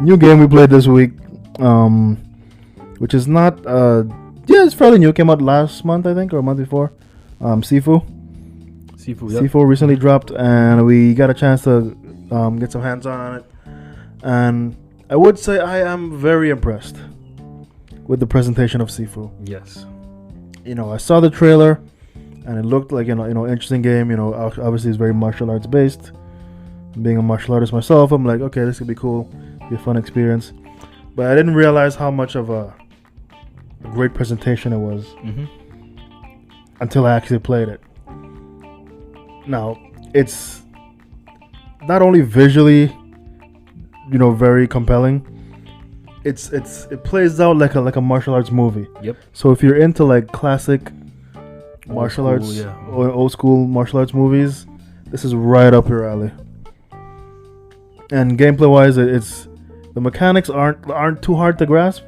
new game we played this week, which is not it's fairly new. It came out last month, I think, or a month before. Sifu. Sifu recently dropped, and we got a chance to get some hands on it. And I would say I am very impressed with the presentation of Sifu. Yes. I saw the trailer, and it looked like interesting game. Obviously it's very martial arts based. Being a martial artist myself, I'm like, okay, this could be cool, be a fun experience. But I didn't realize how much of a great presentation it was until I actually played it. Now, it's not only visually, very compelling. It plays out like a martial arts movie. Yep. So if you're into like classic martial arts or old school martial arts movies, this is right up your alley. And gameplay wise, it's the mechanics aren't too hard to grasp,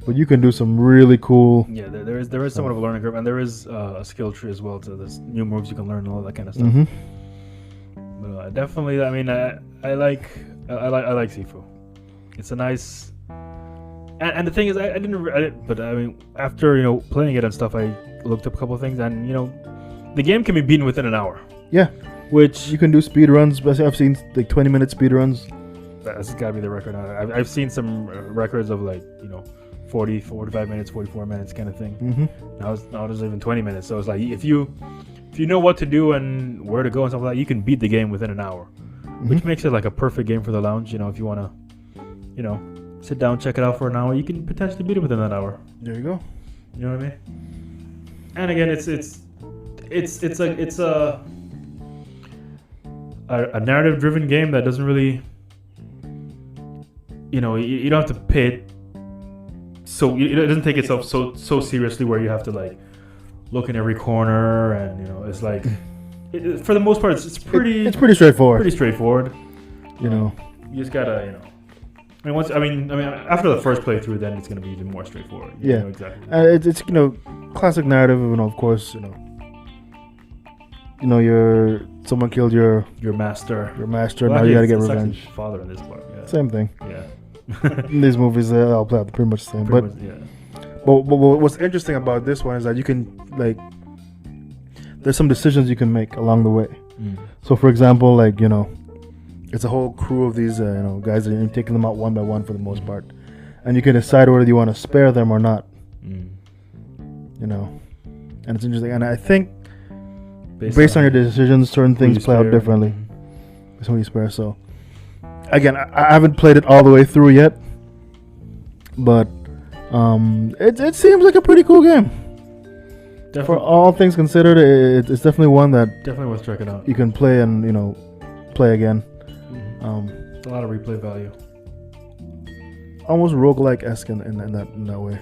but you can do some really cool. Yeah, there is somewhat of a learning curve, and there is a skill tree as well. So there's new moves you can learn and all that kind of stuff. But definitely, I mean, I like Sifu. It's a nice. And the thing is, but I mean, after playing it and stuff, I looked up a couple of things, and the game can be beaten within an hour. Yeah. Which you can do speed runs. I've seen like 20-minute speed runs. That's gotta be the record. I've seen some records of like 40, 45 minutes, 44 minutes kind of thing. Now there's even 20 minutes. So it's like if you know what to do and where to go and stuff like that, you can beat the game within an hour, which makes it like a perfect game for the lounge. If you wanna, sit down, check it out for an hour, you can potentially beat it within that hour. There you go. You know what I mean? And again, it's a narrative-driven game that doesn't really, you don't have to pay it. So it doesn't take itself so seriously where you have to like look in every corner, and it's like, for the most part, it's pretty straightforward. Pretty straightforward. You just gotta I mean, after the first playthrough, then it's gonna be even more straightforward. You know exactly. It's classic narrative. Of course, someone killed your master. Well, now you gotta get revenge. Father in this part. Yeah. Same thing. Yeah. In these movies, I'll play pretty much the same. But what's interesting about this one is that you can there's some decisions you can make along the way. So, for example, it's a whole crew of these guys, and you're taking them out one by one for the most part, and you can decide whether you want to spare them or not. And it's interesting, and I think based on your decisions, certain things play out differently. Some you spare. So again, I haven't played it all the way through yet, but it seems like a pretty cool game. Definitely. For all things considered, it's definitely one that definitely worth checking out. You can play and play again. A lot of replay value. Almost roguelike-esque in that way.